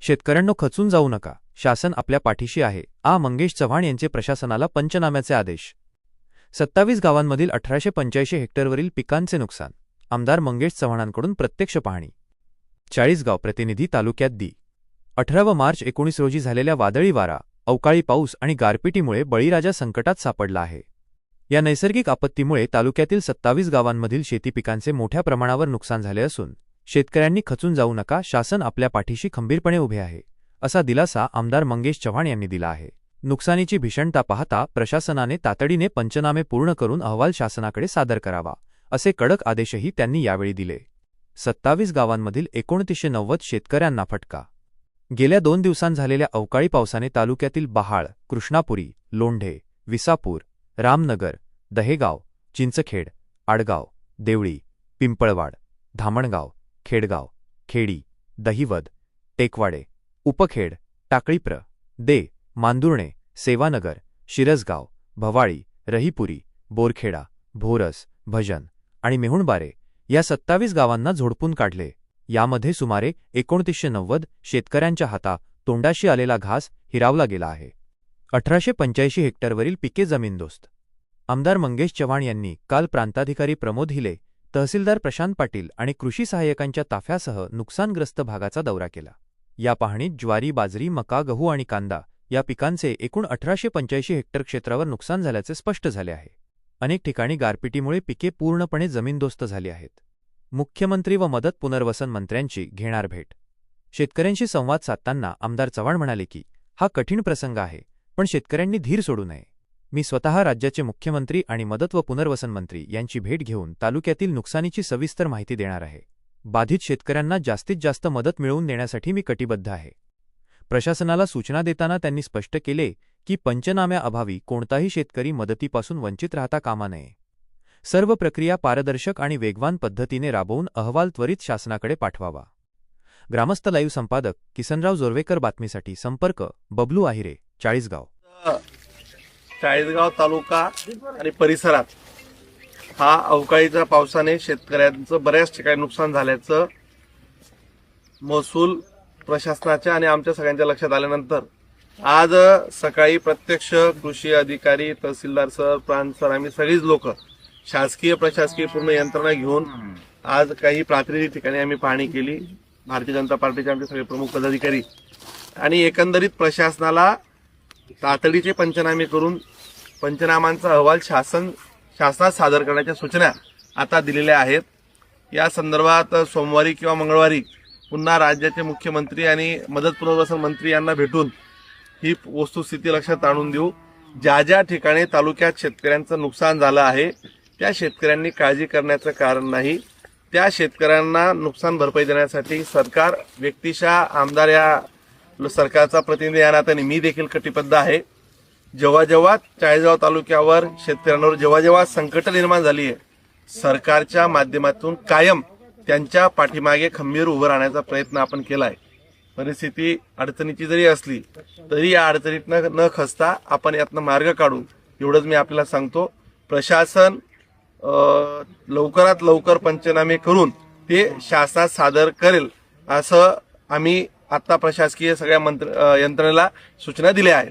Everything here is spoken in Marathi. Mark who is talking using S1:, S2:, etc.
S1: शेतकऱ्यांनो खचून जाऊ नका, शासन आपल्या पाठीशी आहे. मंगेश चव्हाण यांचे प्रशासनाला पंचनाम्याचे आदेश. 27 गावांमधील 1885 हेक्टरवरील पिकांचे नुकसान. आमदार मंगेश चव्हाणांकडून प्रत्यक्ष पाहणी. चाळीसगाव प्रतिनिधी तालुक्यात 18 मार्च 19 रोजी झालेल्या वादळी वारा, अवकाळी पाऊस आणि गारपिटीमुळे बळीराजा संकटात सापडला आहे. या नैसर्गिक आपत्तीमुळे तालुक्यातील 27 गावांमधील शेती पिकांचे मोठ्या प्रमाणावर नुकसान झाले असून शेतकऱ्यांनी खचून जाऊ नका, शासन आपल्या पाठीशी खंबीरपणे उभे आहे, असा दिलासा आमदार मंगेश चव्हाण यांनी दिला आहे. नुकसानीची भीषणता पाहता प्रशासनाने तातडीने पंचनामे पूर्ण करून अहवाल शासनाकडे सादर करावा, असे कडक आदेशही त्यांनी यावेळी दिले. 27 गावांमधील 2990 शेतकऱ्यांना फटका. गेल्या 2 दिवसांत झालेल्या अवकाळी पावसाने तालुक्यातील बहाळ, कृष्णापुरी, लोंढे, विसापूर, रामनगर, दहेगाव, चिंचखेड, आडगाव, देवळी, पिंपळवाड, धामणगाव, खेडगाव, खेडी, दहिवद, टेकवाडे, उपखेड, टाकळीप्र, मांदुर्णे, सेवानगर, शिरसगाव, भवाळी, रहीपुरी, बोरखेडा, भोरस, भजन आणि मेहुणबारे या 27 गावांना झोडपून काढले. यामध्ये सुमारे 2990 शेतकऱ्यांच्या तोंडाशी आलेला घास हिरावला गेला आहे. 1885 हेक्टरवरील पिके जमीनदोस्त. आमदार मंगेश चव्हाण यांनी काल प्रांताधिकारी प्रमोद हिले, तहसीलदार प्रशांत पाटील आणि कृषी सहाय्यकांच्या ताफ्यासह नुकसानग्रस्त भागाचा दौरा केला. या पाहणीत ज्वारी, बाजरी, मका, गहू आणि कांदा या पिकांचे एकूण 1885 हेक्टर क्षेत्रावर नुकसान झाल्याचे स्पष्ट झाले आहे. अनेक ठिकाणी गारपिटीमुळे पिके पूर्णपणे जमीनदोस्त झाली आहेत. मुख्यमंत्री व मदत पुनर्वसन मंत्र्यांची घेणार भेट. शेतकऱ्यांशी संवाद साधताना आमदार चव्हाण म्हणाले की हा कठीण प्रसंग आहे, पण शेतकऱ्यांनी धीर सोडू नये. मी स्वतः राज्याचे मुख्यमंत्री आणि मदत व पुनर्वसन मंत्री यांची भेट घेऊन तालुक्यातील नुकसानीची सविस्तर माहिती देणार आहे. बाधित शेतकऱ्यांना जास्तीत जास्त मदत मिळवून देण्यासाठी मी कटिबद्ध आहे. प्रशासनाला सूचना देताना त्यांनी स्पष्ट केले की पंचनाम्याअभावी कोणताही शेतकरी मदतीपासून वंचित राहता कामा नये. सर्व प्रक्रिया पारदर्शक आणि वेगवान पद्धतीने राबवून अहवाल त्वरित शासनाकडे पाठवावा. ग्रामस्थ लाईव्ह संपादक किसनराव जोरवेकर. बातमीसाठी संपर्क बबलू आहिरे, चाळीसगाव.
S2: चाळीसगाव तालुका आणि परिसरात हा अवकाळीच्या पावसाने शेतकऱ्यांचं बऱ्याच ठिकाणी नुकसान झाल्याचं महसूल प्रशासनाच्या आणि आमच्या सगळ्यांच्या लक्षात आल्यानंतर आज सकाळी प्रत्यक्ष कृषी अधिकारी, तहसीलदार सर, प्रांत सर, आम्ही सगळीच लोक शासकीय प्रशासकीय पूर्ण यंत्रणा घेऊन आज काही प्रातिनिधिक ठिकाणी आम्ही पाहणी केली. भारतीय जनता पार्टीचे आमचे सगळे प्रमुख पदाधिकारी आणि एकंदरीत प्रशासनाला तातडीचे पंचनामे करून पंचनामांचा अहवाल शासनात सादर करण्याच्या सूचना आता दिलेल्या आहेत. या संदर्भात सोमवारी किंवा मंगळवारी पुन्हा राज्याचे मुख्यमंत्री आणि मदत पुनर्वसन मंत्री यांना भेटून ही वस्तुस्थिती लक्षात आणून देऊ. ज्या ज्या ठिकाणी तालुक्यात शेतकऱ्यांचं नुकसान झालं आहे त्या शेतकऱ्यांनी काळजी करण्याचं कारण नाही. त्या शेतकऱ्यांना नुकसान भरपाई देण्यासाठी सरकार व्यक्तिशः आमदार या सरकारचा प्रतिनिधी या नात्याने मी देखील कटिबद्ध आहे. जेव्हा जेव्हा चाळीसगाव तालुक्यावर शेतकऱ्यांवर जेव्हा जेव्हा संकट निर्माण झाली आहे, सरकारच्या माध्यमातून कायम त्यांच्या पाठीमागे खंबीर उभं राहण्याचा प्रयत्न आपण केला आहे. परिस्थिती अडचणीची जरी असली तरी या अडचणीत न खचता आपण यातनं मार्ग काढू, एवढंच मी आपल्याला सांगतो. प्रशासन लवकरात लवकर पंचनामे करून ते शासनात सादर करेल असं आम्ही आता प्रशासकीय सगळ्या यंत्रणेला सूचना दिल्या आहेत.